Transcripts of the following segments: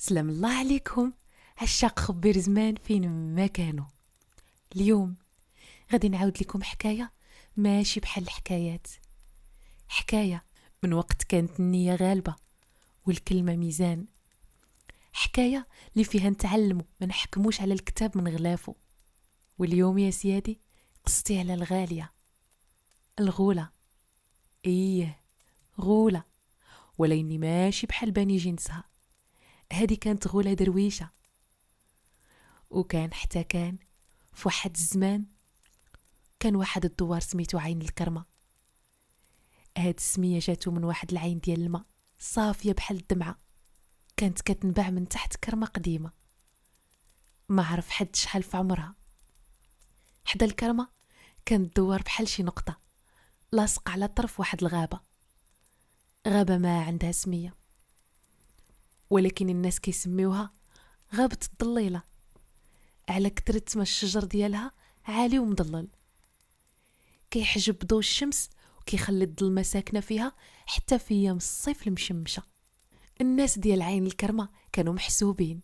سلام الله عليكم عشاق خبير زمان فين ما كانوا. اليوم غادي نعاود لكم حكاية ماشي بحال الحكايات، حكاية من وقت كانت النية غالبة والكلمة ميزان، حكاية اللي فيها نتعلموا ما نحكموش على الكتاب من غلافه. واليوم يا سيادي قصتي على الغالية، الغولة. ايه غولة، وليني ماشي بحال بني جنسها. هذه كانت غولة درويشة، وكان حتى كان في واحد الزمان كان واحد الدوار سميتو عين الكرمة. هاد السمية جاتو من واحد العين ديال الماء صافية بحال الدمعة، كانت كتنبع من تحت كرمة قديمة ما عرف حد شحال في عمرها. حدا الكرمة كان الدوار بحال شي نقطة لاصق على طرف واحد الغابة، غابة ما عندها سمية، ولكن الناس كيسميوها غابة الضليلة على كثرة ما الشجر ديالها عالي ومضلل، كيحجب ضوء الشمس وكيخلي الظلمة ساكنة فيها حتى في ايام الصيف المشمشة. الناس ديال عين الكرمة كانوا محسوبين،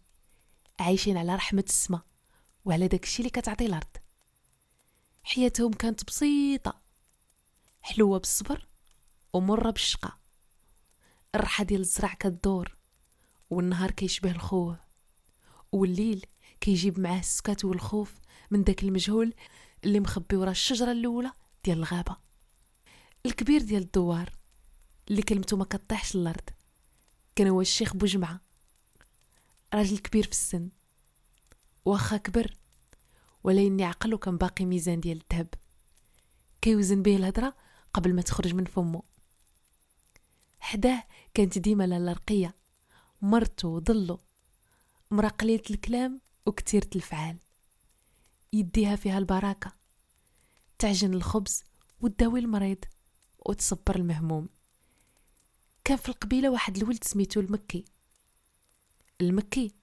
عايشين على رحمة السما وعلى داكشي اللي كتعطي الارض. حياتهم كانت بسيطة، حلوة بالصبر ومرة بالشقاء. الرحى ديال الزرع كدور، والنهار كيشبه الخوف، والليل كيجيب معاه السكات والخوف من داك المجهول اللي مخبي ورا الشجرة الأولى ديال الغابة. الكبير ديال الدوار اللي كلمته ما كطيحش الارض كان هو الشيخ بوجمعة، راجل كبير في السن، واخا كبر ولكن عقله كان باقي ميزان ديال الذهب، كيوزن به الهضره قبل ما تخرج من فمه. حداه كانت ديما لاله رقيه، مرته وضلو، مرا قليله الكلام وكثيرة الفعال، يديها فيها البركه، تعجن الخبز وتداوي المريض وتصبر المهموم. كان في القبيله واحد الولد سميتو المكي. المكي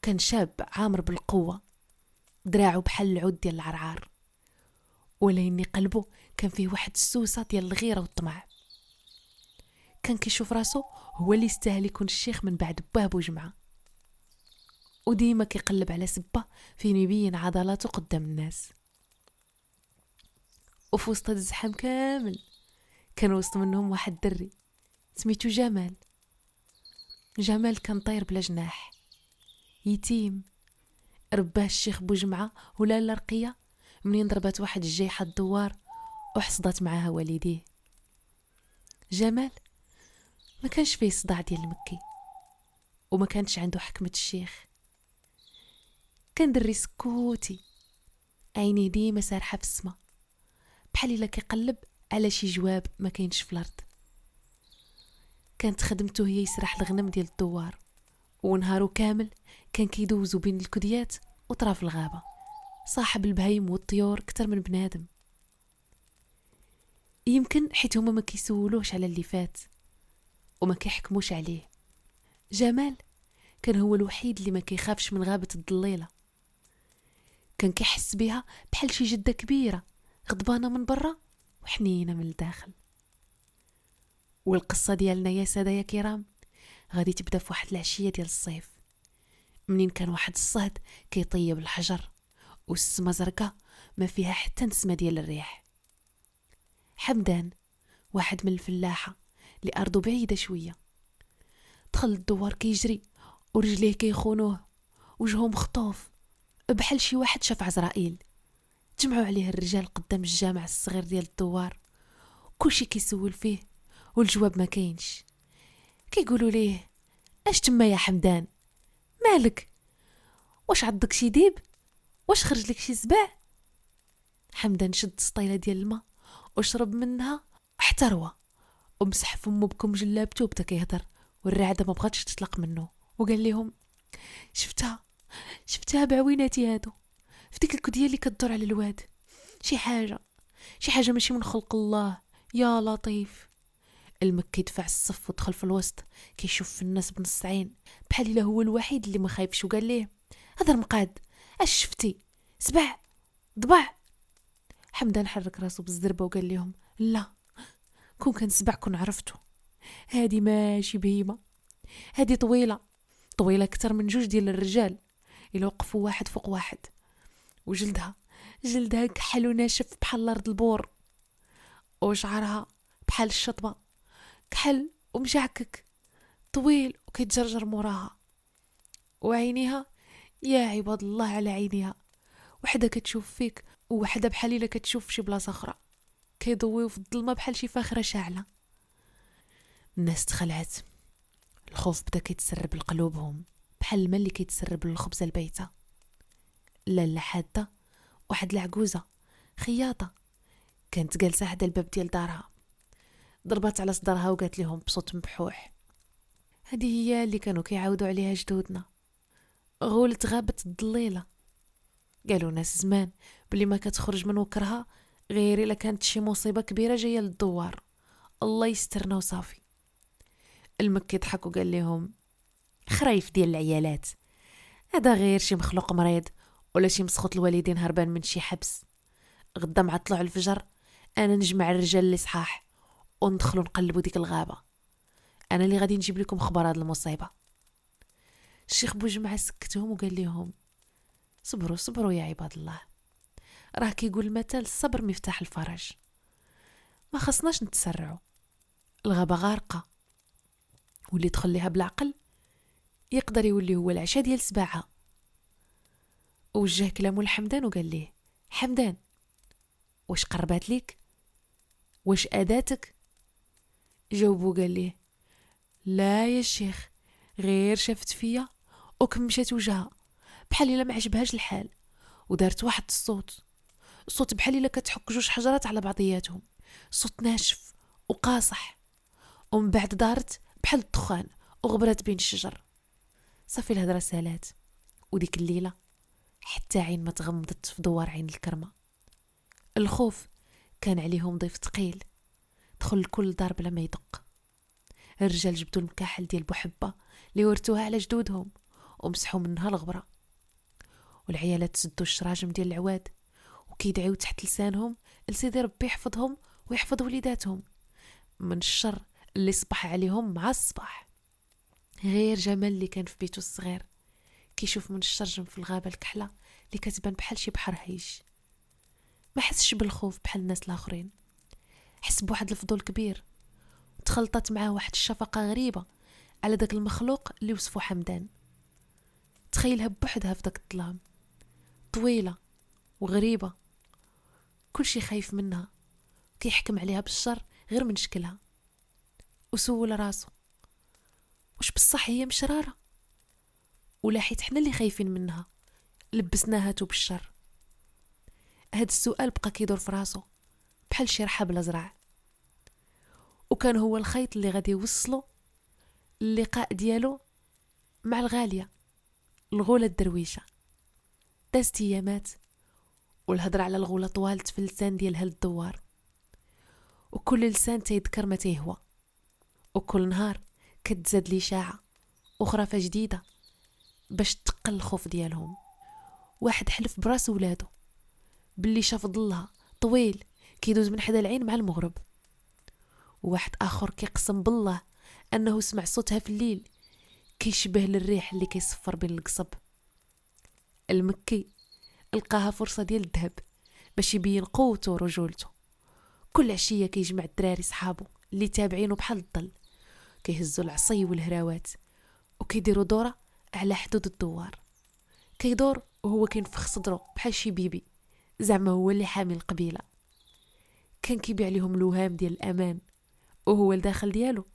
كان شاب عامر بالقوه، دراعو بحال العود ديال العرعار، ولكن قلبه كان فيه واحد السوسه ديال الغيره والطمع. كان كيشوف راسو هو اللي يستاهل يكون الشيخ من بعد باه بوجمعة، وديما كيقلب على سبه فين يبين عضلاته قدام الناس. وفي وسط هاد الزحام كامل كان وسط منهم واحد دري سميتو جمال. جمال كان طاير بلا جناح، يتيم، رباه الشيخ بوجمعة ولا الرقية منين ضربات واحد الجيحة الدوار وحصدت معاها والديه. جمال ما كانش فيه صداع ديال المكي، وما كانش عنده حكمة الشيخ. كان دري سكوتي، عينيه ديما سارحة في السما بحال الا كيقلب على شي جواب ما كاينش في الارض. كانت خدمته هي يسرح الغنم ديال الدوار، ونهارو كامل كان كيدوزو بين الكديات وطراف الغابة، صاحب البهايم والطيور كتر من بنادم. يمكن حيت هما ما كيسولوش على اللي فات وما كيحكموش عليه. جمال كان هو الوحيد اللي ما كيخافش من غابة الضليلة، كان كيحس بها بحال شي جدة كبيرة غضبانة من برا وحنينة من الداخل. والقصة ديالنا يا سادة يا كرام غادي تبدا في واحد العشية ديال الصيف، منين كان واحد الصهد كيطيب الحجر والسما زرقاء ما فيها حتى نسمة ديال الريح. حمدان واحد من الفلاحة اللي أرضه بعيدة شوية دخل الدوار كيجري ورجليه كيخونوه، وجهه مخطوف بحال شي واحد شاف عزرائيل. تجمعوا عليه الرجال قدام الجامع الصغير ديال الدوار، كلشي كيسول فيه والجواب ما كاينش. كيقولوا ليه: اش تما يا حمدان، مالك؟ واش عضك شي ديب؟ واش خرج لك شي سبع؟ حمدان شد سطيله ديال الماء وشرب منها حتى روا، ومسح فمو بكم جلابته وبدا كيهضر، والرعده ما بغاتش تطلق منه، وقال لهم: شفتها بعويناتي هادو في ديك الكديه اللي كدور على الواد، شي حاجه ماشي من خلق الله، يا لطيف. المكي دفع الصف ودخل في الوسط كيشوف في الناس بنص عين بحال الا هو الوحيد اللي ما خايفش، وقال ليه: هذا المقاد، اش شفتي؟ سبع؟ ضبع؟ حمدان حرك راسو بالزربه وقال لهم: لا، كون كان سبع كون عرفتو، هادي ماشي بهيمه، هادي طويله طويله اكثر من 2 ديال الرجال الا وقفوا واحد فوق واحد، وجلدها كحل وناشف بحال الارض البور، وشعرها بحال الشطبه كحل ومشعكك طويل وكيتجرجر موراها، وعينيها يا عباد الله على عينيها، وحده كتشوف فيك ووحده بحال الا كتشوف في شي بلاصه اخرى، كيضويو في الظلمه بحال شي فاخره شاعله. الناس تخلعت، الخوف بدا كيتسرب لقلوبهم بحال الماء اللي كيتسرب للخبزه البايته. لاله حاده واحد العجوزه خياطه كانت جالسه حدا الباب ديال دارها، ضربات على صدرها وقالت لهم بصوت مبحوح: هذه هي اللي كانوا كيعاودوا عليها جدودنا، غولة غابت الضليله. قالوا ناس زمان بلي ما كتخرج من وكرها غير الا كانت شي مصيبه كبيره جايه للدوار، الله يسترنا وصافي. المكي ضحك وقال لهم: خرايف ديال العيالات، هذا غير شي مخلوق مريض ولا شي مسخوط الوالدين هربان من شي حبس. غدا مع طلوع الفجر انا نجمع الرجال اللي صحاح وندخلوا نقلبوا ديك الغابه، انا اللي غادي نجيب لكم خبر هاد المصيبه. الشيخ بوجمعه سكتهم وقال لهم: صبروا يا عباد الله، راه كيقول المثل الصبر مفتاح الفرج، ما خصناش نتسرعوا، الغابه غارقه واللي يدخل ليها بالعقل يقدر يولي هو العشاء ديال سباعه. ووجه كلامه لحمدان وقال ليه: حمدان، واش قربات ليك؟ واش اداتك؟ جاوبو قال ليه: لا يا شيخ، غير شافت فيا وكمشات وجهها بحال الا ما عجبهاش الحال، ودارت واحد الصوت بحال الا كتحك 2 حجرات على بعضياتهم، صوت ناشف وقاصح، ومن بعد دارت بحال الدخان وغبرات بين الشجر. صافي الهضره سالات، وديك الليله حتى عين ما تغمضت في دوار عين الكرمه. الخوف كان عليهم ضيف ثقيل، دخل لكل دار بلا ما يدق. الرجال جبدوا المكاحل ديال بوحبه اللي ورثوها على جدودهم ومسحوا منها الغبره، والعيالات سدوا الشراجم ديال العواد وكيدعيو تحت لسانهم لسيدي ربي يحفظهم ويحفظ وليداتهم من الشر اللي صبح عليهم مع الصباح. غير جمال اللي كان في بيته الصغير كيشوف من الشرجم في الغابه الكحله اللي كتبان بحال شي بحر هايش، ما حسش بالخوف بحال الناس الاخرين، حس بواحد الفضول كبير، تخلطت معاه واحد الشفقه غريبه على داك المخلوق اللي وصفه حمدان. تخيلها بوحدها في داك الظلام، طويله وغريبه، كل شي خايف منها، كيحكم عليها بالشر غير من شكلها. وسول راسو: واش بصح هي مشراره ولا حيت حنا اللي خايفين منها لبسناها تو بالشر؟ هاد السؤال بقى كيدور في راسو بحال شي رحى بلا زرع، وكان هو الخيط اللي غادي يوصلو اللقاء ديالو مع الغاليه الغوله الدرويشه. دازت ايامات والهضره على الغوله طوالت في اللسان ديال هاد الدوار، وكل لسان تيذكر ما تيهوى، وكل نهار كتزاد لي شاعه وخرافه جديده باش تقل الخوف ديالهم. واحد حلف براس ولادو باللي شاف ظلها طويل كيدوز من حدا العين مع المغرب، وواحد اخر كيقسم بالله انه سمع صوتها في الليل كيشبه للريح اللي كيصفر بين القصب. المكي لقاها فرصه ديال الذهب باش يبين قوته ورجولته. كل عشيه كيجمع الدراري صحابو اللي تابعينه بحال الظل، كيهزوا العصي والهراوات وكيديروا دوره على حدود الدوار، كيدور وهو كينفخ صدره بحال شي بيبي، زعما هو اللي حامي القبيله. كان كيبيع لهم الوهام ديال الامان، وهو الداخل ديالو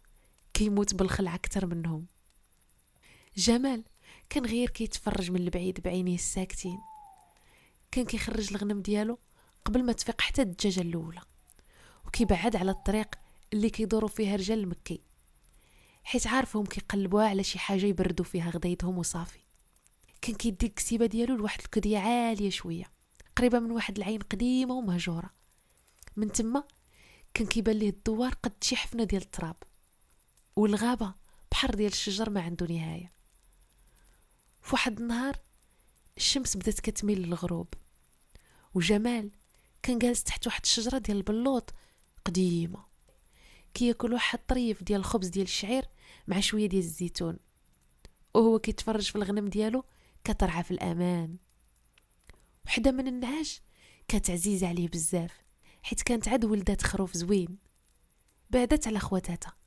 كيموت بالخلع اكثر منهم. جمال كان غير كيتفرج من البعيد بعينيه الساكتين، كان كيخرج الغنم ديالو قبل ما تفيق حتى الدجاجه الاولى، وكيبعد على الطريق اللي كيدوروا فيها رجال المكي، حيت عارفهم كيقلبوها على شي حاجه يبردوا فيها غدايتهم وصافي. كان كيدي الكسيبه ديالو لواحد الكديه عاليه شويه قريبه من واحد العين قديمه ومهجوره. من تما كان كيبان ليه الدوار قد شي حفنه ديال التراب، والغابه بحر ديال الشجر ما عنده نهايه. في واحد النهار الشمس بدات كتميل للغروب، وجمال كان جالس تحت واحد الشجره ديال البلوط قديمه كياكل واحد طريف ديال الخبز ديال الشعير مع شويه ديال الزيتون. وهو كيتفرج في الغنم ديالو كترعى في الأمان. وحدة من النعاج كانت عزيزة عليه بزاف، حيت كانت عاد ولدات خروف زوين. بعدت على خواتاتها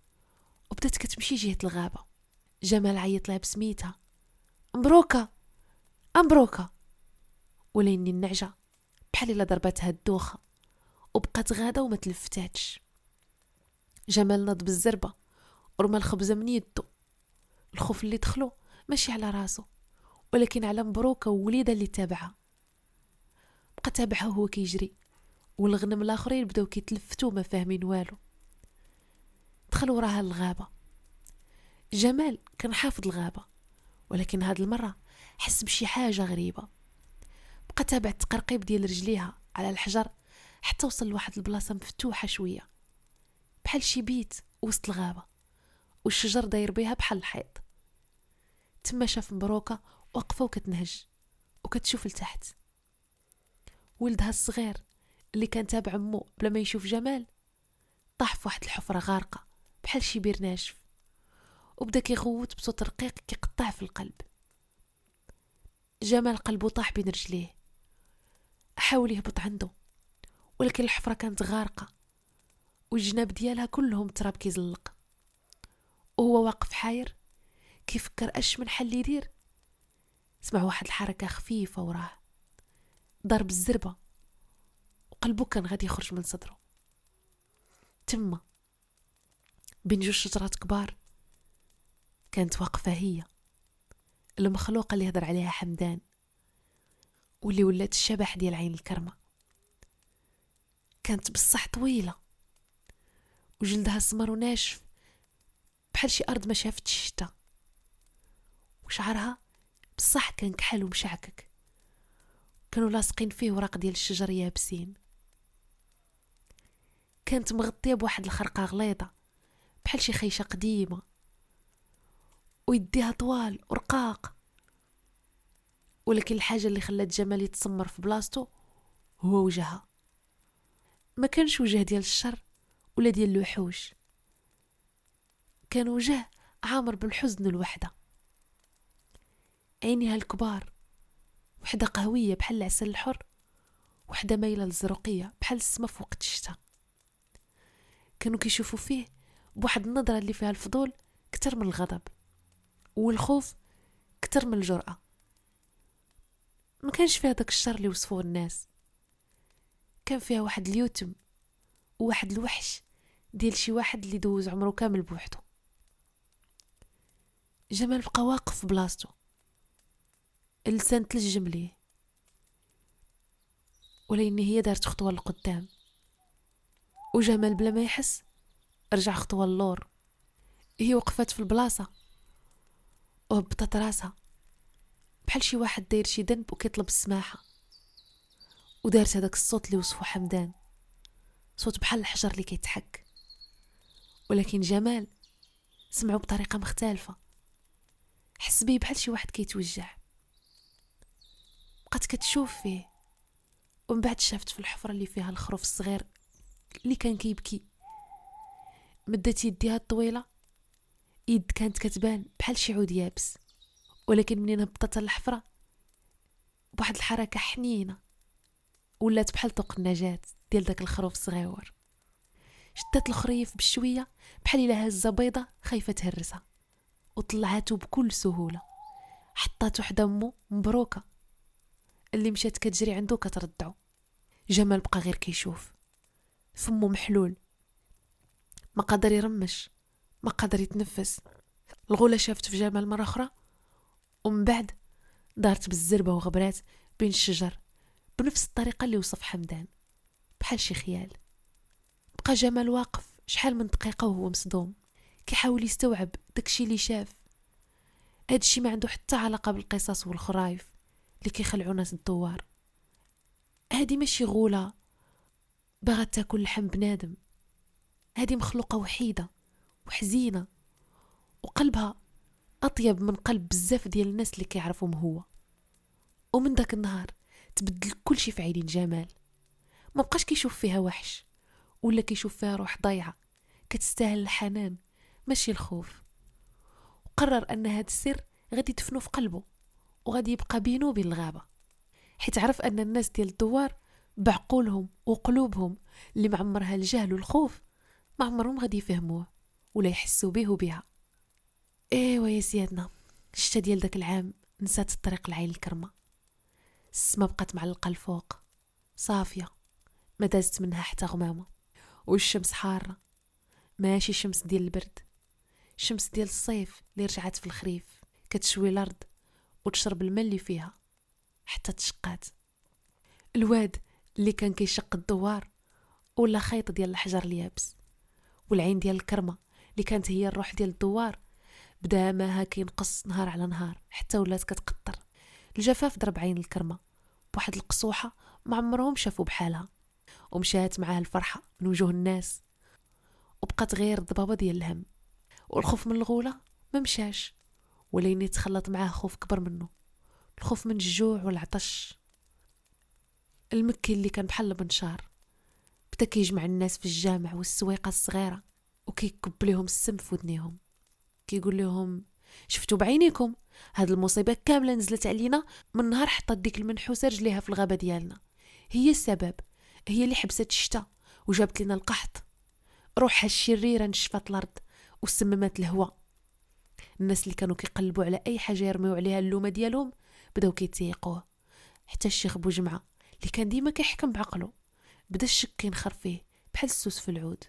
وبدات كتمشي جهة الغابة. جمال عيط لها بسميتها: مبروكة مبروكة. ولين النعجة بحال الا ضربتها الدوخة وبقات غاده وما تلفتاتش. جمال ناض بالزربة ورمى الخبزة من يدو. الخوف اللي دخلو ماشي على راسو ولكن على مبروكة ووليدها اللي تابعها. بقى تابعها وهو كيجري، والغنم الاخرين بداو كيتلفتوا ما فاهمين والو. دخل وراها الغابة. جمال كان حافظ الغابة، ولكن هاد المرة حس بشي حاجة غريبة. بقى تابع التقرقيب ديال رجليها على الحجر حتى وصل لواحد البلاصة مفتوحة شوية، بحال شي بيت وسط الغابة، والشجر داير بيها بحال الحيط. تما شاف مبروكة واقفة وكتنهج وكتشوف لتحت. ولدها الصغير اللي كان تابع امو بلا ما يشوف جمال طاح في واحد الحفرة غارقة بحال شي بير ناشف، وبدا كيغوت بصوت رقيق كيقطع في القلب. جمال قلبه طاح بين رجليه، حاول يهبط عنده ولكن الحفرة كانت غارقة والجناب ديالها كلهم تراب كيزلق. وهو واقف حاير كيفكر اش من حل يدير، سمع واحد الحركة خفيفة وراه، ضرب الزربة وقلبه كان غادي يخرج من صدره. تما بين جوج شجرات كبار كانت واقفة هي المخلوقة اللي هضر عليها حمدان، واللي ولات الشبح ديال عين الكرمة. كانت بصح طويلة وجلدها سمر وناشف بحال شي أرض ما شافتش الشتا، وشعرها بصح كان كحل ومشعكك، كانوا لاصقين فيه وراق ديال الشجر يابسين. كانت مغطية بواحد الخرقة غليظة بحال شي خيشة قديمة، ويديها طوال ورقاق. ولكن الحاجة اللي خلات جمال يتسمر في بلاصتو هو وجهها. ما كانش وجه ديال الشر ولا ديال الوحوش، كان وجه عامر بالحزن والوحدة. عينيها الكبار، وحدة قهوية بحال العسل الحر، وحدة مايلة للزرقية بحال السما في وقت الشتاء. كانوا كيشوفوا فيه بواحد النظرة اللي فيها الفضول كتر من الغضب، والخوف كتر من الجرأة. ما كانش فيها داك الشر اللي وصفوه الناس، كان فيها واحد اليوتم وواحد الوحش ديال شي واحد اللي دوز عمره كامل بوحدو. جمال بقى واقف في بلاصتو، اللسان تلجم ليه، ولكن هي دارت خطوة لقدام، وجمال بلا ما يحس رجع خطوة للور. هي وقفت في البلاصة وهبطت راسها بحال شي واحد داير شي ذنب وكيطلب السماحة، ودارت هذاك الصوت اللي وصفه حمدان، صوت بحال الحجر اللي كيتحك. ولكن جمال سمعه بطريقة مختلفة، حس بيه بحال شي واحد كيتوجع. بقات كتشوف فيه، ومن بعد شافت في الحفرة اللي فيها الخروف الصغير اللي كان كيبكي. مدت يديها الطويلة، يد كانت كتبان بحال شي عود يابس، ولكن منين هبطت الحفرة بواحد الحركة حنينة ولات بحال طوق النجاة ديال داك الخروف الصغير. شدت الخريف بشوية بحال الا هزة بيضة خايفة تهرسها، وطلعاتو بكل سهولة. حطاتو حدا امو مبروكة اللي مشات كتجري عنده كتردعو. جمال بقى غير كيشوف، فمو محلول، ما قادر يرمش، ما قادر يتنفس. الغولة شافت في جمال مرة أخرى، ومن بعد دارت بالزربة وغبرات بين الشجر بنفس الطريقة اللي وصف حمدان، بحال شي خيال. بقى جمال واقف شحال من دقيقة وهو مصدوم، كيحاول يستوعب داكشي اللي شاف. هادشي ما عنده حتى علاقة بالقصص والخرايف اللي كيخلعو ناس الدوار. هادي ماشي غولة باغا تاكل لحم بنادم، هادي مخلوقة وحيدة وحزينة، وقلبها أطيب من قلب بزاف ديال الناس اللي كيعرفهم هو. ومن داك النهار تبدل كل شي في عينين جمال، ما بقاش كيشوف فيها وحش ولا كيشوف فيها روح ضايعة كتستاهل الحنان ماشي الخوف. وقرر أن هاد السر غادي يدفنو في قلبه وغادي يبقى بينه وبين الغابة، حيت عرف أن الناس ديال الدوار بعقولهم وقلوبهم اللي معمرها الجهل والخوف ما عمرهم غادي يفهموه ولا يحسوا به وبها. ايوا يا سيادنا، الشتا ديال داك العام نسات الطريق لعين الكرمة. السما بقات معلقة الفوق صافية، ما دازت منها حتى غمامة، والشمس حارة، ماشي شمس ديال البرد، شمس ديال الصيف اللي رجعت في الخريف، كتشوي الارض وتشرب الماء اللي فيها حتى تشقات. الواد اللي كان كيشق الدوار ولا خيط ديال الحجر اليابس، والعين ديال الكرمة اللي كانت هي الروح ديال الدوار بدا ماها كينقص نهار على نهار حتى ولات كتقطر. الجفاف ضرب عين الكرمة بواحد القصوحة ما عمرهم شافوا بحالها، ومشات معاه الفرحة من وجوه الناس، وبقات غير الضبابة ديال الهم. والخوف من الغولة ما مشاش، ولين يتخلط معاه خوف كبر منه، الخوف من الجوع والعطش. المكي اللي كان بحال البنشار بدا كيجمع الناس في الجامع والسويقة الصغيرة وكيكب لهم السم في ودنيهم، كيقول لهم شفتوا بعينيكم هاد المصيبة كاملة نزلت علينا من نهار حطت ديك المنحوسة رجليها في الغابة ديالنا، هي السبب، هي اللي حبست الشتا وجابت لنا القحط، روحها الشريرة نشفت الأرض وسممت الهواء. الناس اللي كانوا كيقلبوا على أي حاجة يرميوا عليها اللومة ديالهم بداو كيتيقوه، حتى الشيخ بوجمعة اللي كان ديما كيحكم بعقله بدا الشك كينخر فيه بحال السوس في العود.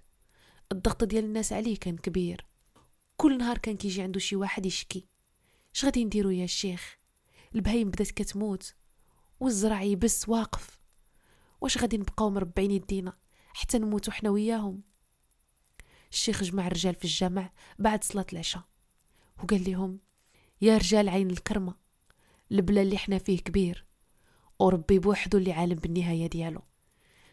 الضغط ديال الناس عليه كان كبير، كل نهار كان كيجي عنده شي واحد يشكي اش غادي نديرو يا الشيخ، البهايم بدات كتموت والزرع يبس واقف، واش غادي نبقاو مربعين يدينا حتى نموتو حنا وياهم؟ الشيخ جمع الرجال في الجامع بعد صلاة العشاء وقال لهم يا رجال عين الكرمة، البلا اللي حنا فيه كبير وربي بوحدو اللي عالم بالنهاية ديالو،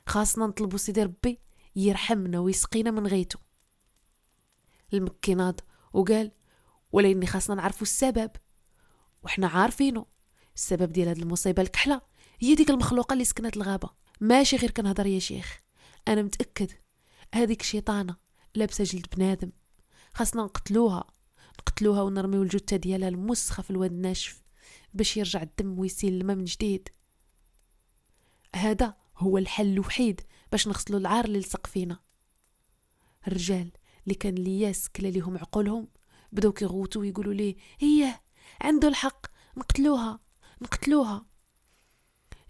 خاصنا نطلبو سيدي ربي يرحمنا ويسقينا من غيتو. المكي ناض وقال ولكن خاصنا نعرفو السبب، وحنا عارفينه السبب ديال هاد المصيبة الكحلة هي ديك المخلوقة اللي سكنت الغابة، ماشي غير كنهضر يا شيخ، انا متأكد هذيك شيطانة لابسة جلد بنادم، خاصنا نقتلوها ونرميو الجثة ديالها المسخة في الواد الناشف باش يرجع الدم ويسيل الماء من جديد. هذا هو الحل الوحيد باش نغسلوا العار اللي لصق فينا. الرجال اللي كان لياس كلا ليهم عقولهم بداو كيغوتوا ويقولوا ليه هي عنده الحق، نقتلوها.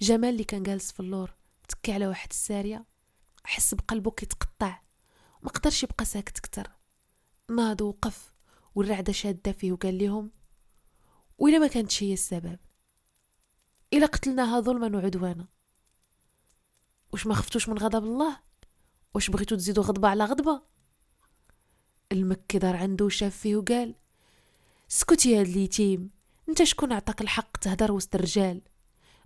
جمال اللي كان جالس في اللور تكي على واحد السارية حس بقلبه كيتقطع، ما قدرش يبقى ساكت كتر، ناض وقف والرعدة شادة فيه وقال لهم وإلا ما كانتش هي السبب، إلا قتلناها ظلما وعدوانا، واش ما خفتوش من غضب الله؟ واش بغيتو تزيدوا غضبة على غضبة؟ المكي دار عنده وشاف فيه وقال اسكت يا هاد اليتيم، انت شكون عطاك الحق تهدر وسط الرجال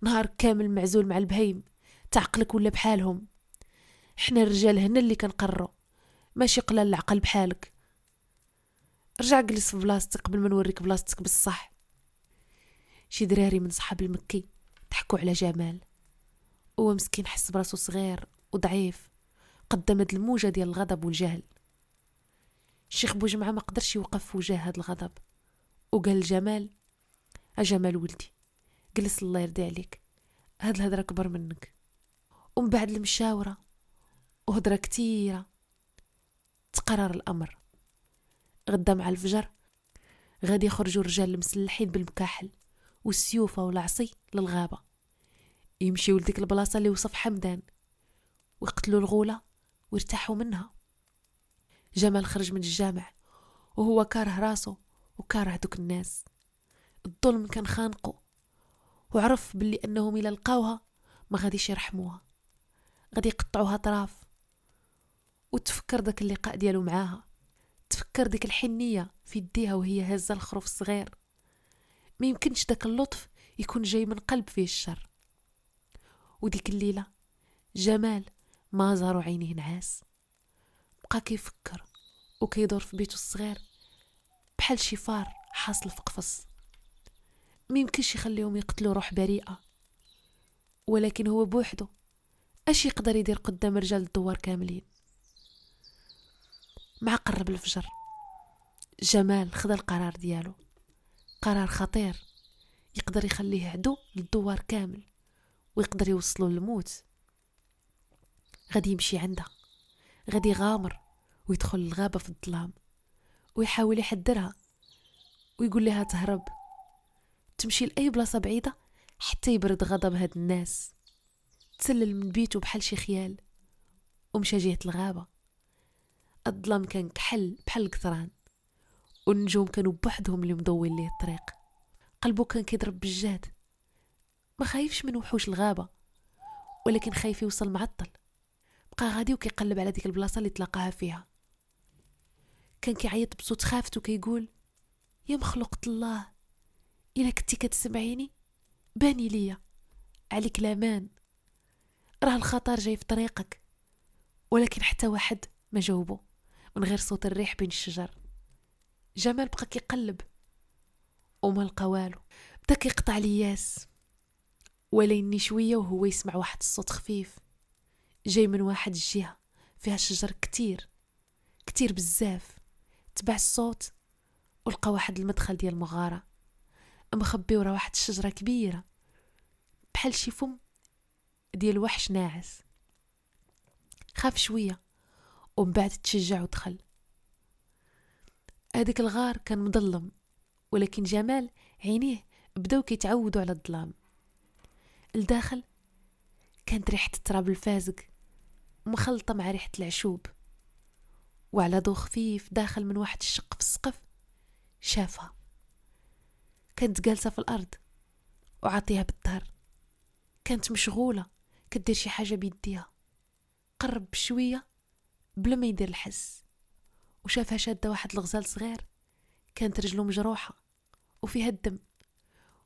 نهار كامل معزول مع البهيم، تعقلك ولا بحالهم؟ حنا الرجال هنا اللي كنقرروا، ماشي قلال العقل بحالك. رجع جلس في بلاصتك قبل ما نوريك بلاصتك بالصح. شي دراري من صحاب المكي ضحكوا على جمال، هو مسكين حس براسو صغير وضعيف قدام هاد الموجة ديال الغضب والجهل. الشيخ بوجمعة ما قدرش يوقف في وجه هاد الغضب وقال لجمال جمال ولدي جلس الله يرضي عليك، هاد الهضرة كبر منك. ومن بعد المشاورة وهضرة كتيرة تقرر الأمر. غدا مع الفجر غادي يخرجوا الرجال المسلحين بالمكاحل والسيوفة والعصي للغابة، يمشيوا لديك البلاصة اللي وصف حمدان ويقتلوا الغولة ويرتاحوا منها. جمال خرج من الجامع وهو كاره راسه وكاره دوك الناس، الظلم كان خانقه، وعرف باللي أنهم إلا لقاوها ما غاديش يرحموها، غادي يقطعوها طراف. وتفكر داك اللقاء ديالو معاها، تفكر ديك الحنية في يديها وهي هزة الخروف الصغير، ما يمكنش داك اللطف يكون جاي من قلب فيه الشر. وديك الليلة جمال ما زارو عينيه نعاس، بقى كيفكر وكيدور في بيته الصغير بحال شي فار حاصل في قفص، ما يمكنش يخليهم يقتلوا روح بريئة، ولكن هو بوحده اش يقدر يدير قدام رجال الدوار كاملين؟ مع قرب الفجر جمال خذ القرار ديالو، قرار خطير يقدر يخليه عدو للدوار كامل ويقدر يوصله للموت. غادي يمشي عندها، غادي يغامر ويدخل الغابة في الظلام ويحاول يحذرها ويقول لها تهرب، تمشي لأي بلاصة بعيدة حتى يبرد غضب هاد الناس. تسلل من بيته بحال شي خيال ومشى جهة الغابة. الظلام كان كحل بحال القطران والنجوم كانوا بوحدهم اللي مضوين ليه الطريق. قلبه كان كيضرب بالجهد، ما خايفش من وحوش الغابة ولكن خايف يوصل معطل. بقى غادي وكيقلب على ديك البلاصة اللي تلاقاها فيها. كان كيعيط بصوت خافت وكيقول يا مخلوقة الله، إلا كنتي كتسمعيني باني ليا عليك لامان، راه الخطر جاي في طريقك. ولكن حتى واحد ما جاوبه من غير صوت الريح بين الشجر. جمال بقى كيقلب وما لقى والو، بدا كيقطع الياس وليني شويه وهو يسمع واحد الصوت خفيف جاي من واحد الجهه فيها شجر كتير كتير بزاف. تبع الصوت ولقى واحد المدخل ديال المغاره مخبي ورا واحد الشجره كبيره بحال شي فم ديال وحش ناعس. خاف شويه ومن بعد تشجع ودخل. هذيك الغار كان مظلم ولكن جمال عينيه بداو كيتعودوا على الظلام. الداخل كانت ريحة التراب الفازق مخلطة مع ريحة العشوب، وعلى ضو خفيف داخل من واحد الشق في السقف شافها. كانت جالسة في الأرض وعاطيها بالظهر، كانت مشغولة كدير شي حاجة بيديها. قرب بشوية بلا ما يدير الحس وشافها شادة واحد الغزال صغير كانت رجله مجروحة وفيها الدم،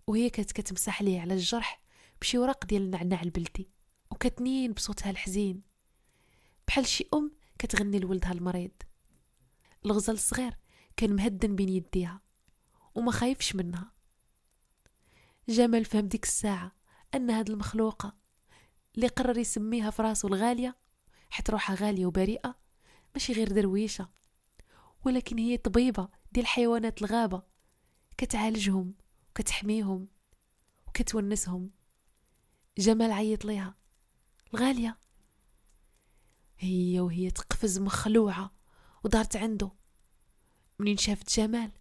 وهي كانت كتمسح ليه على الجرح بشي ورق ديال النعناع البلدي وكتنين بصوتها الحزين بحال شي أم كتغني لولدها المريض. الغزال الصغير كان مهدن بين يديها وما خايفش منها. جمال فهم ديك الساعة أن هاد المخلوقة اللي قرر يسميها في راسو الغالية حيت روحها غالية وبريئة ماشي غير درويشة، ولكن هي طبيبة ديال حيوانات الغابة كتعالجهم وكتحميهم وكتونسهم. جمال عيط ليها الغالية، وهي تقفز مخلوعة ودارت عنده. منين شافت جمال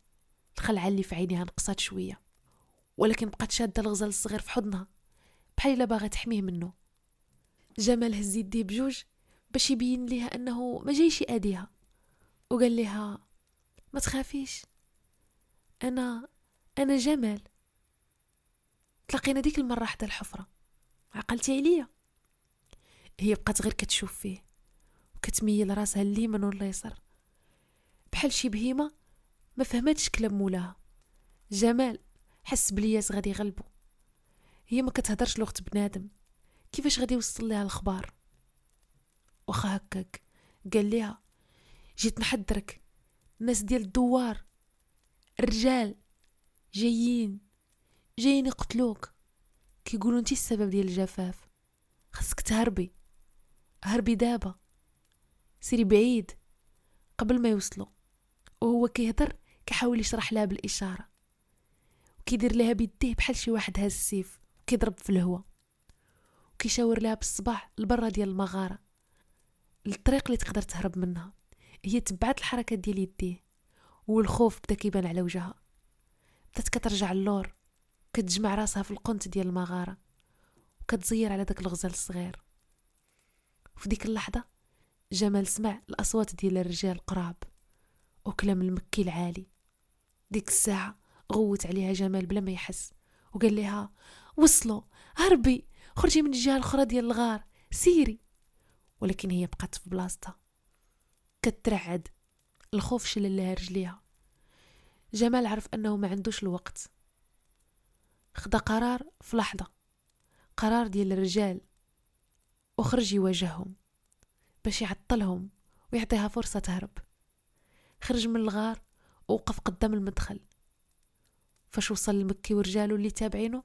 الخلعة اللي في عينيها نقصات شوية، ولكن بقات شادة الغزال الصغير في حضنها بحال الا باغا تحميه منه. جمال هز يديه بجوج باش يبين ليها انه ما جايش يأذيها وقال لها ما تخافيش، انا جمال، تلاقينا ديك المرة حدا الحفرة، عقلتي عليا؟ هي بقات غير كتشوف فيه وكتميل راسها اليمين واليسار بحال شي بهيمة ما فهمتش كلام مولاها. جمال حس بلياس غادي يغلبو، هي ما كتهدرش لغة بنادم، كيفاش غادي يوصل لها الخبار؟ واخا هكاك قال لها جيت نحذرك، الناس ديال الدوار الرجال جايين يقتلوك، كيقولوا انتي السبب ديال الجفاف، خاصك تهربي، هربي دابا، سيري بعيد قبل ما يوصلوا. وهو كيهضر كيحاول يشرح لها بالاشاره وكيدير لها بيديه بحال شي واحد هاز السيف كيضرب في الهواء، وكيشاور لها بالصباح لبرا ديال المغاره الطريق اللي تقدر تهرب منها. هي تبعت الحركات ديال يديه والخوف بدا كيبان على وجهها، بدات كترجع اللور كتجمع راسها في القنت ديال المغاره وكتزير على داك الغزال الصغير. وفي ديك اللحظه جمال سمع الاصوات ديال الرجال قراب وكلام المكي العالي. ديك الساعه غوت عليها جمال بلا ما يحس وقال لها وصلوا، هربي، خرجي من الجهه الاخرى ديال الغار، سيري. ولكن هي بقات في بلاصتها كترعد، الخوف شلل لها رجليها. جمال عرف انه ما عندوش الوقت، خدا قرار في لحظه، قرار ديال الرجال، وخرج يواجههم باش يعطلهم ويعطيها فرصه تهرب. خرج من الغار ووقف قدام المدخل. فاش وصل المكي ورجاله اللي تابعينه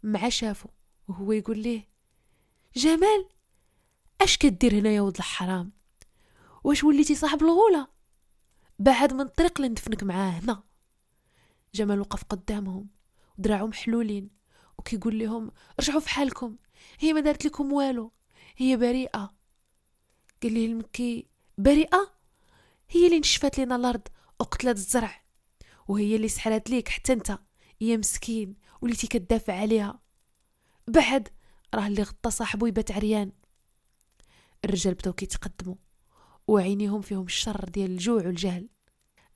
مع شافه وهو يقول ليه جمال اش كدير هنا يا ولد الحرام؟ واش وليتي صاحب الغوله؟ بعد من الطريق اللي ندفنك معاه هنا. جمال وقف قدامهم ودراعهم محلولين وكيقول لهم رجعوا في حالكم، هي ما دارت لكم والو، هي بريئة. قال ليه المكي بريئة؟ هي اللي نشفت لنا الارض وقتلت الزرع، وهي اللي سحرت ليك حتى انت يا مسكين وليتي كتدافع عليها. بعد راه اللي غطى صاحبو يبات عريان. الرجال بداو كيتقدموا وعينيهم فيهم الشر ديال الجوع والجهل.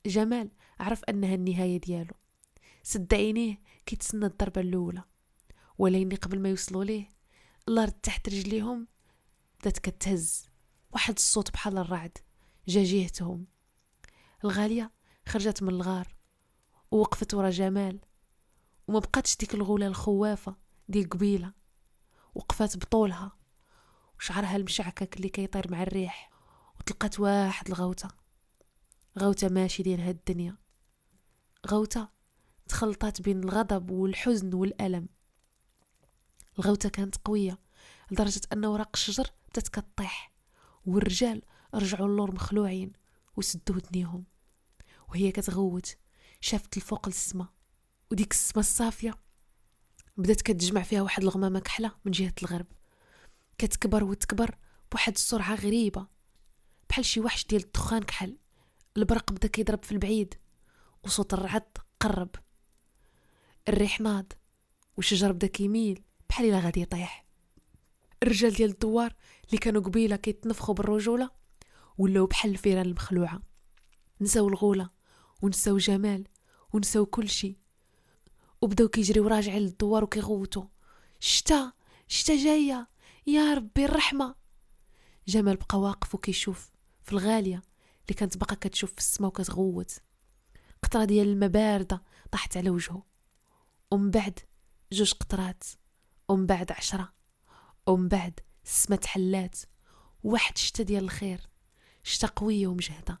جمال عرف انها النهاية ديالو، سد عينيه كيتسنى الضربة الاولى، ولكن قبل ما يوصلوا ليه الارض تحت رجليهم بدات كتهز. واحد الصوت بحال الرعد جا جهتهم. الغالية خرجت من الغار ووقفت ورا جمال، وما بقاتش ديك الغولة الخوافة ديال قبيلة، وقفات بطولها وشعرها المشعكك اللي كيطير مع الريح. وتلقات واحد غوتة ماشي ديال هاد الدنيا، غوتة تخلطات بين الغضب والحزن والألم. الغوتة كانت قوية لدرجة أن وراق الشجر بدات كطيح، والرجال رجعوا اللور مخلوعين وسدوا ودنيهم. وهي كتغوت شافت الفوق للسما، وديك السما الصافية بدات كتجمع فيها واحد الغمامة كحلة من جهة الغرب، كتكبر وتكبر بواحد السرعة غريبة بحال شي وحش ديال الدخان كحل. البرق بدا كيضرب في البعيد وصوت الرعد قرب. الريح ناض والشجر بدا كيميل بحال الا غادي يطيح. الرجال ديال الدوار اللي كانوا قبيله كيتنفخوا بالرجوله ولاو بحال الفيران المخلوعه، نساو الغوله ونساو جمال ونساو كل شيء، وبداو كيجريو راجعين للدوار وكيغوتوا شتا جايه يا ربي الرحمه. جمال بقى واقف وكيشوف في الغاليه اللي كانت باقا كتشوف في السما وكتغوت. قطره ديال الماء بارده طاحت على وجهه، ومن بعد 2 قطرات، ومن بعد 10، ومن بعد السما تحلات. واحد شتا ديال الخير، شتا قويه ومجهده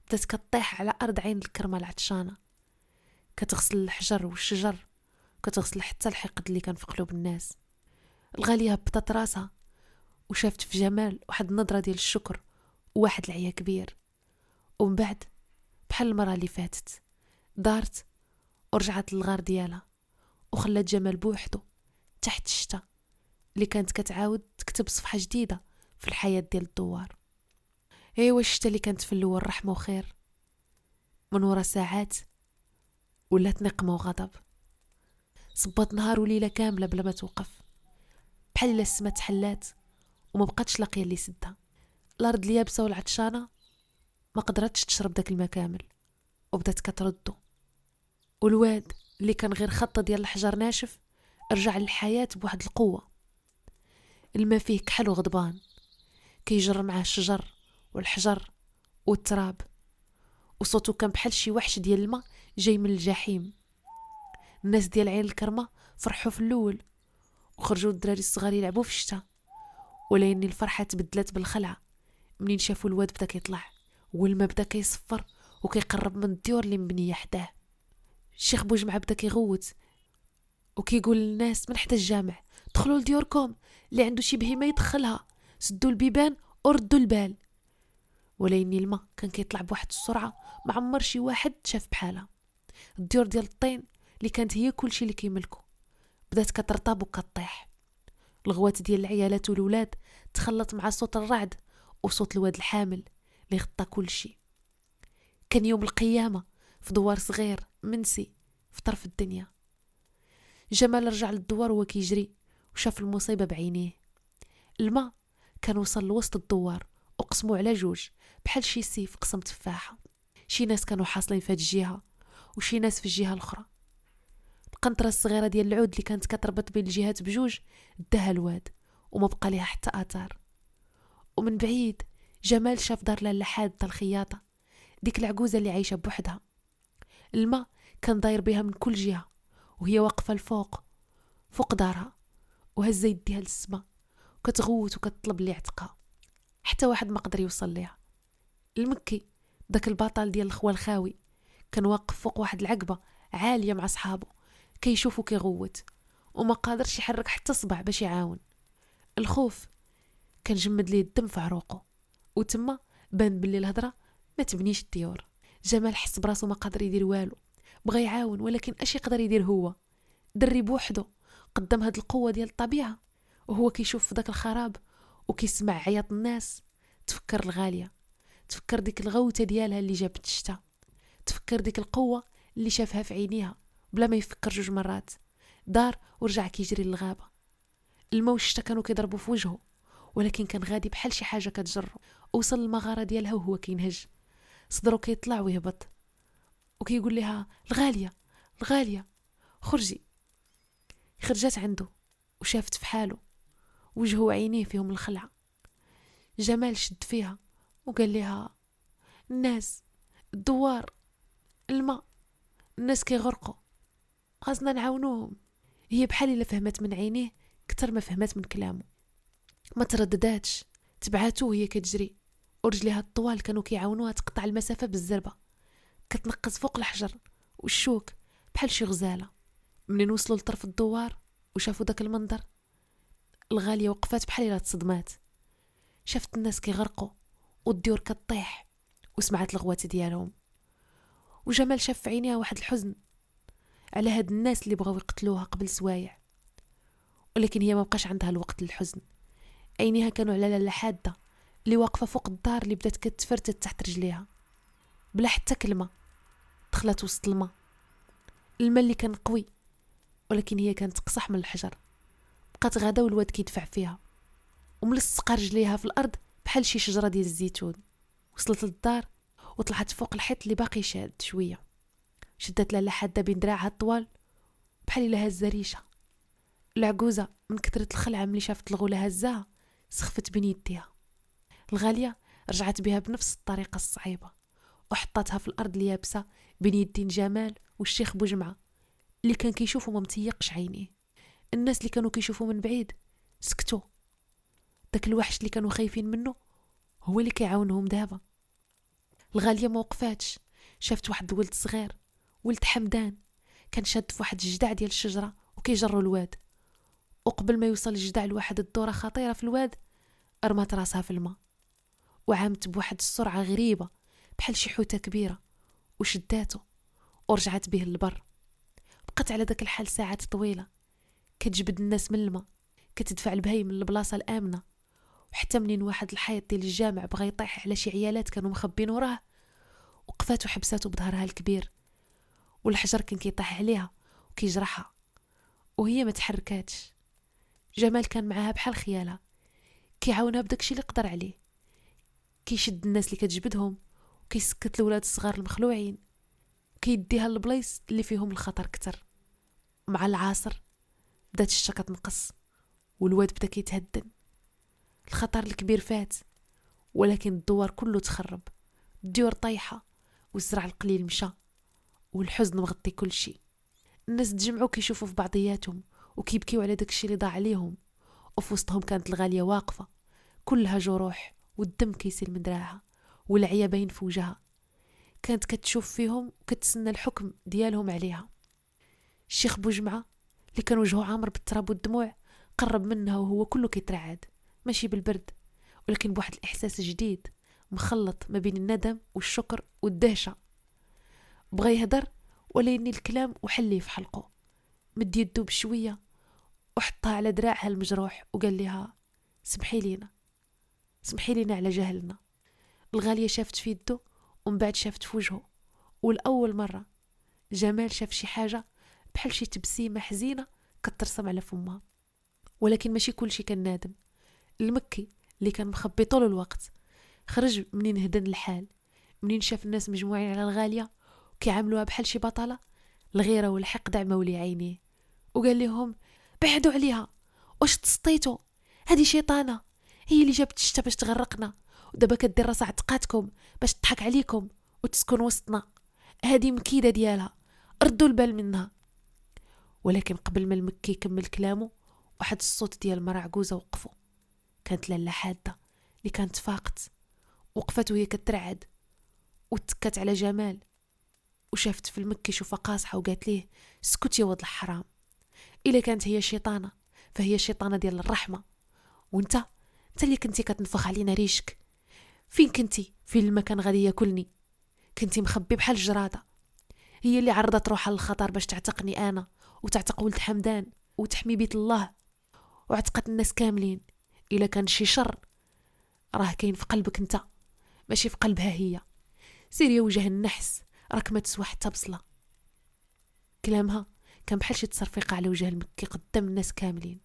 بدات كطيح على ارض عين الكرمه العطشانه، كتغسل الحجر والشجر، كتغسل حتى الحقد اللي كان في قلوب الناس. الغاليه هبطت راسها وشافت في جمال واحد النظره ديال الشكر وواحد العيا كبير. ومن بعد بحال المره اللي فاتت دارت ورجعت للغار ديالها وخلات جمال بوحدو تحت الشتا اللي كانت كتعاود تكتب صفحه جديده في الحياه ديال الدوار. ايوا الشتا اللي كانت في الاول رحمه وخير، من ورا ساعات ولات نقمه وغضب. صبات نهار وليله كامله بلا ما توقف، بحال الا السما تحلات وما بقاتش لاقيه اللي سدها. الارض اليابسه والعطشانه ما قدرتش تشرب داك الماء كامل وبدات كتردو. والواد اللي كان غير خطه ديال الحجر ناشف رجع للحياه بواحد القوه. الماء فيه كحل وغضبان كيجر معاه الشجر والحجر والتراب، وصوته كان بحال شي وحش ديال الماء جاي من الجحيم. الناس ديال عين الكرمه فرحوا في الاول وخرجوا الدراري الصغار يلعبوا في الشتاء، ولكن الفرحه تبدلت بالخلعه منين شافوا الواد بدا كيطلع والماء بدا كيصفر وكيقرب من الديور اللي مبنيه حداه. الشيخ بوجمعه بدا كيغوت وكيقول للناس من حدا الجامع دخلوا لديوركم، اللي عنده شي بهيمه يدخلها، سدوا البيبان وردوا البال. ولكن الماء كان كيطلع بواحد السرعه ما عمر شي واحد شاف بحالها. الديور ديال الطين اللي كانت هي كل شيء اللي كيملكوا بدات كترطب وكطيح. الغوات ديال العيالات والولاد تخلط مع صوت الرعد وصوت الواد الحامل اللي غطى كل شيء. كان يوم القيامه في دوار صغير منسي في طرف الدنيا. جمال رجع للدوار وهو كيجري وشاف المصيبه بعينيه. الماء كان وصل لوسط الدوار وقسموا على 2 بحال شي سيف قسم تفاحه. شي ناس كانوا حاصلين في هاد الجهه وشي ناس في الجهه الاخرى. القنطره الصغيره ديال العود اللي كانت كتربط بين الجهات ب2 داها الواد وما بقى ليها حتى اثار. ومن بعيد جمال شاف دار لاله حاده الخياطه، ديك العجوزه اللي عايشه بوحدها. الماء كان داير بها من كل جهه وهي واقفه فوق دارها وهزه يديها للسما وكتغوت وكتطلب اللي يعتقها. حتى واحد ما قدر يوصل ليها. المكي داك البطل ديال الخوال الخاوي كان واقف فوق واحد العقبه عاليه مع صحابه كيشوفو كيغوت وما قادرش يحرك حتى صبع باش يعاون. الخوف كان جمد ليه الدم في عروقه، وتما بان باللي الهضره ما تبنيش الديور. جمال حس براسو ما قادر يدير والو، بغى يعاون ولكن اش يقدر يدير هو؟ دري بوحده قدام هاد القوة ديال الطبيعة وهو كيشوف في داك الخراب وكيسمع عياط الناس. تفكر الغالية، تفكر ديك الغوتة ديالها اللي جابت الشتا، تفكر ديك القوة اللي شافها في عينيها. بلا ما يفكر 2 مرات دار ورجع كيجري للغابة. الماء والشتا كانوا كيضربوا في وجهه ولكن كان غادي بحال شي حاجة كتجرو. وصل المغارة ديالها وهو كينهج، صدرو كيطلع ويهبط وكيقول لها الغالية الغالية خرجي. خرجت عنده وشافت في حاله وجهه وعينيه فيهم الخلعة. جمال شد فيها وقال لها الناس، الدوار، الماء، الناس كيغرقوا، خاصنا نعاونوهم. هي بحال الا فهمت من عينيه كتر ما فهمت من كلامه. ما تردداتش، تبعاتو وهي كتجري ورجليها الطوال كانوا كيعاونوها تقطع المسافة بالزربة. كتنقز فوق الحجر والشوك بحال شي غزالة. منين وصلوا لطرف الدوار وشافوا داك المنظر الغالية وقفات بحال الا تصدمات. شافت الناس كيغرقوا والديور كطيح وسمعت الغوات ديالهم. وجمال شاف في عينيها واحد الحزن على هاد الناس اللي بغاو يقتلوها قبل سوايع، ولكن هي ما بقاش عندها الوقت للحزن. عينيها كانوا على لاله حاده اللي واقفه فوق الدار اللي بدات كتفرتت تحت رجليها. بلا حتى كلمه دخلت وسط الماء اللي كان قوي ولكن هي كانت قصح من الحجر. بقات غاده والواد كيدفع فيها وملصقه رجليها في الارض بحال شي شجره ديال الزيتون. وصلت للدار وطلعت فوق الحيط اللي باقي شاد شويه. شدت لاله حاده بين دراعها الطوال بحال الا هزه ريشه. العجوزه من كثره الخلعه ملي شافت الغوله هزاها سخفت بين يديها. الغاليه رجعت بها بنفس الطريقه الصعيبه وحطتها في الارض اليابسه بين يدين جمال والشيخ بوجمعه اللي كان كيشوفوا ما متيقش عينيه. الناس اللي كانوا كيشوفوا من بعيد سكتوا. داك الوحش اللي كانوا خايفين منه هو اللي كيعاونهم دابا. الغاليه ما وقفاتش، شافت واحد الولد صغير، ولد حمدان، كان شاد في واحد الجدع ديال الشجره وكيجروا الواد. وقبل ما يوصل الجدع لواحد الدوره خطيره في الواد ارمات راسها في الماء وعامت بواحد السرعه غريبه بحال شي حوته كبيره وشداته ورجعت به للبر. بقات على داك الحال ساعات طويله كتجبد الناس من الماء، كتدفع البهايم من البلاصه الامنه. وحتى منين واحد الحيط ديال الجامع بغى يطيح على شي عيالات كانوا مخبين وراه وقفات وحبساتو بظهرها الكبير والحجر كان كيطيح عليها وكيجرحها وهي ما تحركاتش. جمال كان معاها بحال خيالها كيعاونها بداكشي اللي قدر عليه، كيشد الناس اللي كتجبدهم وكيسكت الولاد الصغار المخلوعين وكيديها للبلايص اللي فيهم الخطر كتر. مع العصر بدات الشتا كتنقص والواد بدا كيتهدن. الخطر الكبير فات ولكن الدوار كله تخرب، الديور طايحه والزرع القليل مشى والحزن مغطي كل شيء. الناس تجمعوا كيشوفوا في بعضياتهم وكيبكيوا على داكشي اللي ضاع عليهم. وفي وسطهم كانت الغاليه واقفه كلها جروح والدم كيسيل من دراعها والعيا باين في وجهها. كانت كتشوف فيهم وكتسنى الحكم ديالهم عليها. الشيخ بوجمعه اللي كان وجهه عامر بالتراب والدموع قرب منها وهو كله كيترعد، ماشي بالبرد ولكن بواحد الاحساس جديد مخلط ما بين الندم والشكر والدهشه. بغى يهدر ولا يني الكلام وحليه في حلقه. مد يدو بشويه وحطها على دراعها المجروح وقال لها سمحي لينا، سمحي لينا على جهلنا. الغاليه شافت في يده ومن بعد شافت في وجهه، والأول مرة جمال شاف شي حاجة بحال شي تبسيمة حزينة كترسم على فمها. ولكن ماشي كل شي كان نادم. المكي اللي كان مخبي طول الوقت خرج منين هدن الحال، منين شاف الناس مجموعين على الغالية وكيعاملوها بحال شي بطلة. الغيرة والحقد عماو لي عينيه وقال لهم بعدوا عليها، واش تسطيتوا؟ هذه شيطانة، هي اللي جابت الشتا باش تغرقنا ودابا كدير راسها عتقاتكم باش تضحك عليكم وتسكن وسطنا. هذه مكيدة ديالها، ردوا البال منها. ولكن قبل ما المكي يكمل كلامه واحد الصوت ديال مرا عجوزة وقفوا. كانت لاله حادة اللي كانت فاقت، وقفت وهي كترعد وتكت على جمال وشافت في المكي شوفة قاصحة وقالت ليه اسكت يا ولد الحرام، إلا كانت هي شيطانة فهي شيطانة ديال الرحمة، وانت اللي كنتي كتنفخ علينا ريشك فين كنتي؟ فين المكان غادي ياكلني؟ كنتي مخبي بحال الجرادة. هي اللي عرضت روحها للخطر باش تعتقني انا وتعتق ولد حمدان وتحمي بيت الله وعتقت الناس كاملين. الا كان شي شر راه كاين في قلبك انت ماشي في قلبها هي. سير يا وجه النحس، راك ما تسوى حتى بصله. كلامها كان بحال شي تصرفيقه على وجه المكي قدام الناس كاملين.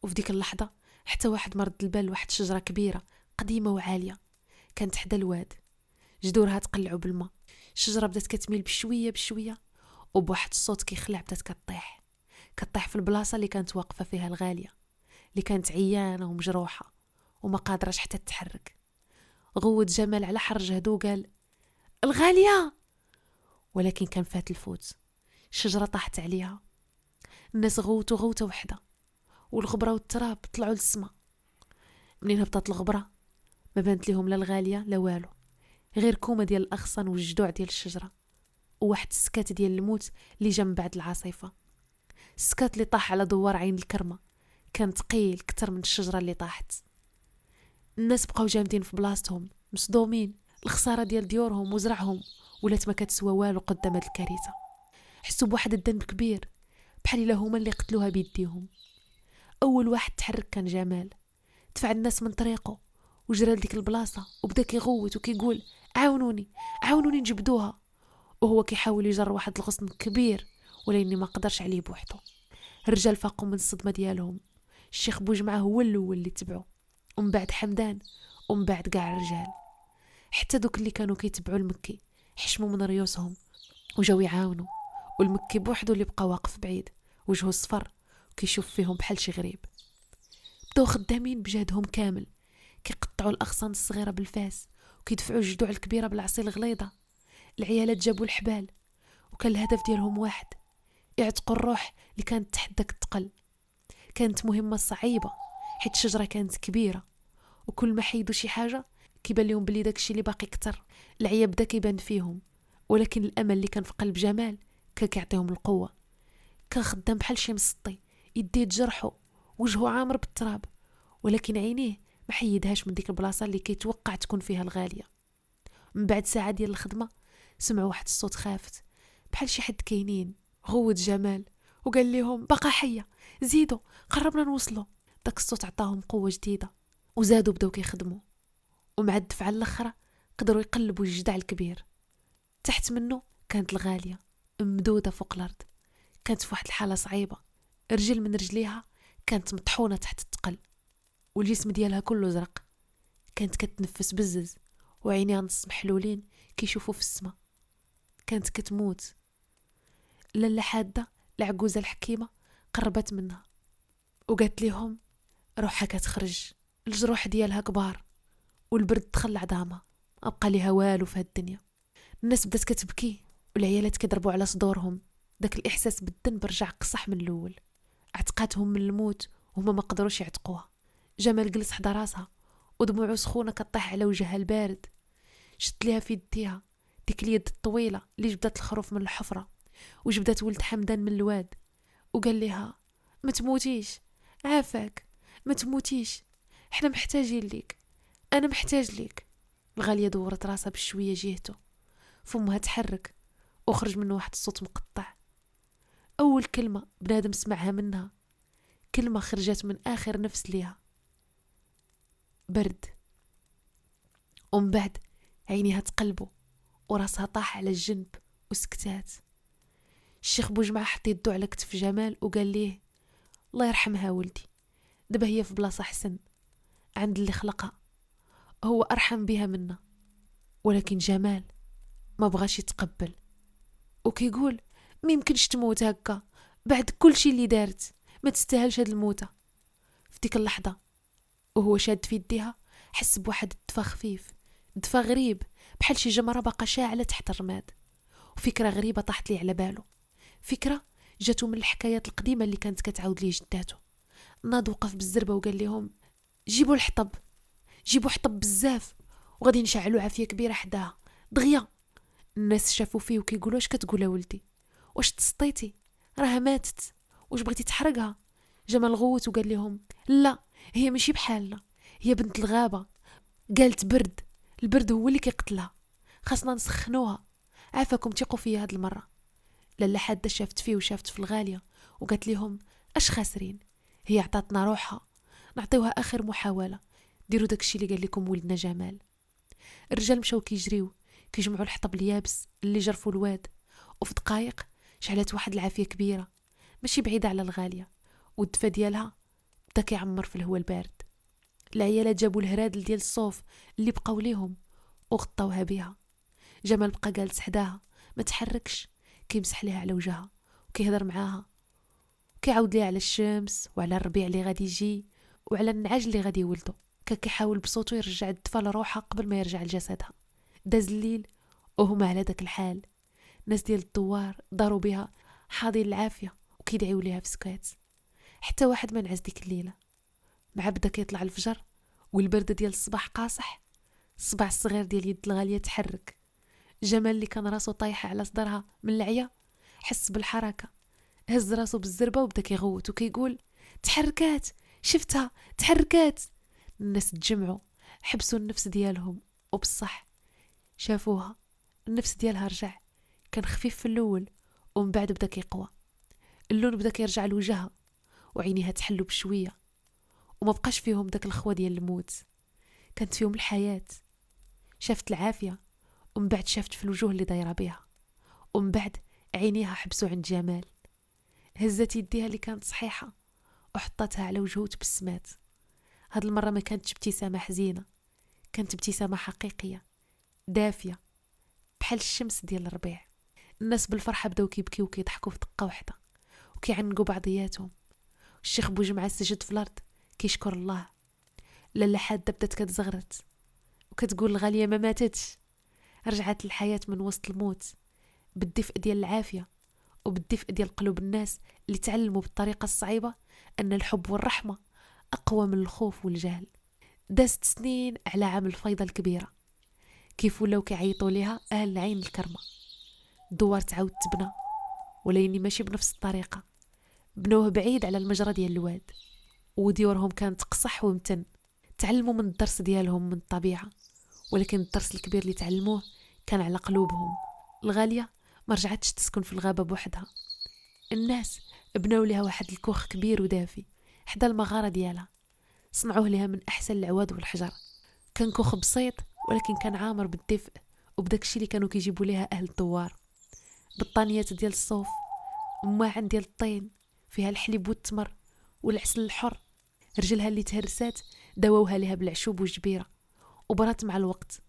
وفي ديك اللحظه حتى واحد مرد البال لواحد شجره كبيره قديمه وعاليه كانت حدا الواد، جذورها تقلعوا بالما. الشجره بدات كتميل بشويه بشويه وبواحد الصوت كيخلع بدات كطيح في البلاصه اللي كانت واقفه فيها الغاليه، اللي كانت عيانه ومجروحه وما قادراش حتى تتحرك. غود جمال على حر جهدو قال الغاليه، ولكن كان فات الفوت. الشجره طاحت عليها. الناس غوتوا غوته وحده والغبره والتراب طلعوا للسما. منين هبطت الغبره ما بانت لهم لا الغاليه لا والو، غير كومه ديال الاغصان والجذوع ديال الشجره وواحد السكات ديال الموت اللي جا من بعد العاصفه. السكات اللي طاح على دوار عين الكرمه كان ثقيل كتر من الشجره اللي طاحت. الناس بقاو جامدين في بلاصتهم مصدومين. الخساره ديال ديورهم وزرعهم ولات ما كتسوى والو قدام هاد الكارثه. حسوا بواحد الذنب كبير بحال الا هما اللي قتلوها بيديهم. اول واحد تحرك كان جمال، دفع الناس من طريقه وجرى لديك البلاصه وبدا كيغوت وكيقول عاونوني عاونوني نجبدوها، وهو كيحاول يجر واحد الغصن كبير ولكن ما قدرش عليه بوحده. الرجال فاقوا من الصدمه ديالهم. الشيخ بوجمعه هو الاول اللي تبعو، ومن بعد حمدان، ومن بعد كاع الرجال. حتى دوك اللي كانوا كيتبعوا المكي حشموا من ريوسهم وجاو يعاونوا، والمكي بوحدو اللي بقى واقف بعيد وجهه صفر وكيشوف فيهم بحال شي غريب. بداو خدامين بجهدهم كامل كيقطعوا الاغصان الصغيره بالفاس وكيدفعوا الجذوع الكبيره بالعصي الغليظه. العيالات جابوا الحبال وكان الهدف ديالهم واحد، يعتقوا الروح اللي كانت تحت داك الثقل. كانت مهمه صعيبه حيت الشجره كانت كبيره وكل ما حيدوا شي حاجه كيبان لهم بلي داكشي اللي باقي كتر. العيا بدا كيبان فيهم، ولكن الامل اللي كان في قلب جمال كان كيعطيهم القوه. كان خدام بحال شي مسطي، يديه تجرحو وجهه عامر بالتراب، ولكن عينيه ما حيدهاش من ديك البلاصه اللي كيتوقع تكون فيها الغاليه. من بعد ساعه ديال الخدمه سمعوا واحد الصوت خافت بحال شي حد كاينين. غود جمال وقال لهم بقى حيه، زيدوا قربنا نوصلوا. داك الصوت عطاهم قوه جديده وزادوا بداو كيخدموا، ومع الدفعه الاخرى قدروا يقلبوا الجدع الكبير. تحت منه كانت الغاليه ممدوده فوق الارض، كانت في واحد الحاله صعيبه. رجل من رجليها كانت مطحونه تحت الثقل والجسم ديالها كله زرق. كانت كتنفس بزز وعينيها نص محلولين كيشوفوا في السماء. كانت كتموت. لاله حاده العجوزه الحكيمه قربت منها وقالت لهم روحها كتخرج، الجروح ديالها كبار والبرد دخل لعظامها، ما بقى ليها والو في هاد الدنيا. الناس بدات كتبكي والعيالات كيضربوا على صدورهم. داك الاحساس بالذنب رجع قصح من الاول، عتقاتهم من الموت وهما ما قدروش يعتقوها. جمال جلس حدا راسها ودموعه سخونه كطيح على وجهها البارد. شد ليها في يديها ديك اليد الطويله اللي جبدت الخروف من الحفره وجبدت ولد حمدان من الواد، وقال لها ما تموتيش، عافاك ما تموتيش، احنا محتاجين ليك، انا محتاج ليك. الغاليه دورت راسها بشويه جهته، فمها تحرك وخرج منه واحد الصوت مقطع. اول كلمه بنادم سمعها منها، كلمه خرجت من اخر نفس ليها، برد. ومن بعد عينيها تقلبوا وراسها طاح على الجنب وسكتات. الشيخ بوجمعة حط يدو على كتف جمال وقال ليه الله يرحمها ولدي، دابا هي في بلاصه احسن عند اللي خلقها، هو ارحم بها منا. ولكن جمال ما بغاش يتقبل وكيقول ما يمكنش تموت هكا بعد كل شيء اللي دارت، ما تستاهلش هاد الموتة. في ديك اللحظه وهو شاد في يديها حس بواحد الدفا خفيف، دفا غريب بحال شي جمره باقا شاعله تحت الرماد. وفكره غريبه طاحت لي على باله، فكره جاتو من الحكايات القديمه اللي كانت كتعاود ليه جداتو. ناض وقف بالزربه وقال لهم جيبوا الحطب، جيبوا حطب بزاف وغادي نشعلوا عافيه كبيره حداها دغيا. الناس شافوا فيه وكيقولوا اش كتقول يا ولدي، واش تسطيتي، راه ماتت، واش بغيتي تحرقها؟ جمال غوت وقال لهم لا، هي ماشي بحالنا، هي بنت الغابه، قالت برد، البرد هو اللي كيقتلها، خاصنا نسخنوها، عافاكم تيقوا فيا هاد المرة. لالا حادة شافت فيه وشافت في الغالية وقالت لهم اش خاسرين، هي عطاتنا روحها، نعطيوها اخر محاولة، ديروا داكشي اللي قال لكم ولدنا جمال. الرجال مشاو كيجريو كيجمعوا الحطب اليابس اللي جرفوا الواد، وفي دقايق شعلت واحد العافية كبيرة ماشي بعيدة على الغالية، والدفا ديالها بدا كيعمر في الهواء البارد. العيالات جابوا الهرادل ديال الصوف اللي بقاو ليهم وغطاوها بها. جمال بقى جالس حداها ما تحركش، كيمسح ليها على وجهها وكيهضر معاها، كيعاود ليها على الشمس وعلى الربيع اللي غادي يجي وعلى النعاج اللي غادي يولدو. كان كيحاول بصوتو يرجع الدفا لروحها قبل ما يرجع لجسدها. داز الليل وهما على داك الحال. ناس ديال الدوار داروا بها حاضين العافيه وكيدعيو ليها في سكات. حتى واحد ما نعس ديك الليله. مع بدا كيطلع الفجر والبرد ديال الصباح قاصح، الصباع الصغير ديال يد الغاليه تحرك. جمال اللي كان راسو طايحه على صدرها من العيا حس بالحركه، هز راسو بالزربه وبدا كيغوت وكيقول تحركات، شفتها تحركات. الناس تجمعوا حبسوا النفس ديالهم، وبصح شافوها النفس ديالها رجع. كان خفيف في الاول ومن بعد بدا كيقوى. اللون بدا كيرجع لوجهها وعينيها تحلو بشويه، وما بقاش فيهم داك الخوة ديال الموت، كانت فيهم الحياة. شافت العافية ومن بعد شافت في الوجوه اللي دايره بها، ومن بعد عينيها حبسوا عند جمال. هزت يديها اللي كانت صحيحة وحطتها على وجهه وتبسمات. هاد المرة ما كانتش ابتسامة حزينة، كانت ابتسامة حقيقية دافية بحال الشمس ديال الربيع. الناس بالفرحة بداو كيبكيو وكيضحكوا في دقة واحدة وكيعنقوا بعضياتهم. الشيخ بوجمعة سجد في الأرض كيشكر الله. لالا حادة بدات كتزغرت وكتقول الغالية ما ماتتش، رجعت الحياة من وسط الموت بالدفء ديال العافية وبالدفء ديال قلوب الناس اللي تعلموا بالطريقة الصعيبة أن الحب والرحمة أقوى من الخوف والجهل. دازت سنين على عام الفيضة الكبيرة، كيف ولاو كيعيطوا ليها أهل العين الكرمة. الدوار تعاود تبنى، وليني ماشي بنفس الطريقة، بنوه بعيد على المجرى ديال الواد، وديورهم كانت قصح ومتن. تعلموا من الدرس ديالهم من الطبيعة، ولكن الدرس الكبير اللي تعلموه كان على قلوبهم. الغالية ما رجعتش تسكن في الغابة بوحدها. الناس بناو لها واحد الكوخ كبير ودافي حدا المغارة ديالها، صنعوه لها من أحسن العواد والحجر. كان كوخ بسيط ولكن كان عامر بالدفء وبداكشي اللي كانوا كيجيبوا لها أهل الدوار. بطانيات ديال الصوف، مواعن ديال الطين فيها الحليب والتمر والعسل الحر. رجلها اللي تهرسات داووها لها بالعشوب والجبيرة وبرات مع الوقت،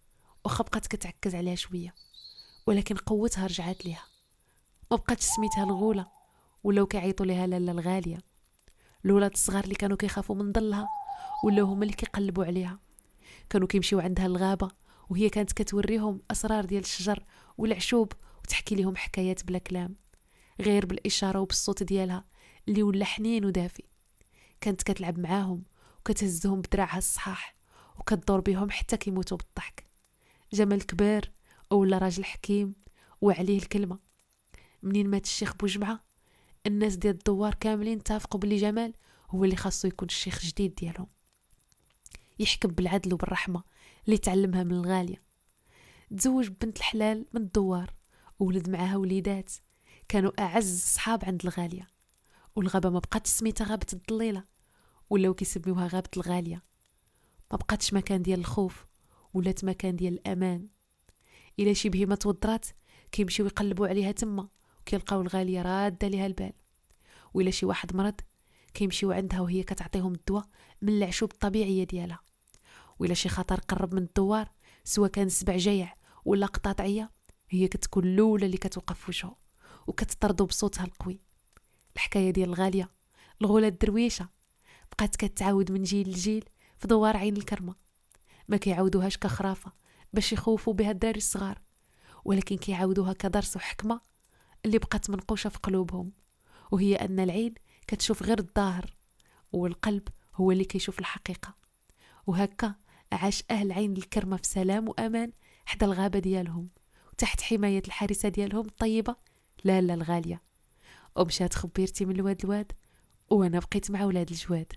وخا بقات كتعكز عليها شوية ولكن قوتها رجعت ليها. ما بقاتش سميتها الغولة ولاو كيعيطوا لها لالا الغالية. الولاد الصغار اللي كانوا كيخافوا من ظلها ولاو هما اللي كيقلبوا عليها. كانوا كيمشيو عندها الغابة وهي كانت كتوريهم أسرار ديال الشجر والعشوب وتحكي لهم حكايات بلا كلام، غير بالإشارة وبالصوت ديالها اللي ولا حنين ودافي. كانت كتلعب معاهم وكتهزهم بدراعها الصحاح وكتدور بهم حتى كيموتوا بالضحك. جمال كبير ولا راجل حكيم وعليه الكلمة. منين مات الشيخ بوجمعة الناس ديال الدوار كاملين اتفقوا بلي جمال هو اللي خاصو يكون الشيخ جديد ديالهم، يحكم بالعدل وبالرحمة اللي تعلمها من الغالية. تزوج بنت الحلال من الدوار وولد معاها وليدات كانوا أعز صحاب عند الغالية. والغابة ما بقاتش سميتها غابة الضليلة، ولاو كيسميوها غابة الغالية. ما بقاتش مكان ديال الخوف، ولات مكان ديال الأمان. إلا شي بهيمة توضرات كيمشيو يقلبوا عليها تما وكيلقاو الغالية رادة ليها البال. وإلا شي واحد مرض كيمشيو عندها وهي كتعطيهم الدواء من العشوب الطبيعية ديالها. وإلا شي خطر قرب من الدوار سواء كان سبع جيع ولا قطاطعية، هي كتكون الأولى اللي كتوقف وجهه وكتطردو بصوتها القوي. الحكاية ديال الغالية الغولة الدرويشة بقات كتعاود من جيل لجيل في دوار عين الكرمة. ما كيعاودوهاش كخرافة باش يخوفوا بها الدراري الصغار، ولكن كيعاودوها كدرس وحكمة اللي بقات منقوشة في قلوبهم، وهي أن العين كتشوف غير الظاهر والقلب هو اللي كيشوف الحقيقة. وهكا عاش أهل عين الكرمة في سلام وأمان حدا الغابة ديالهم وتحت حماية الحارسة ديالهم الطيبة لالا الغالية. ومشات خبيرتي من الواد وانا بقيت مع ولاد الجواد.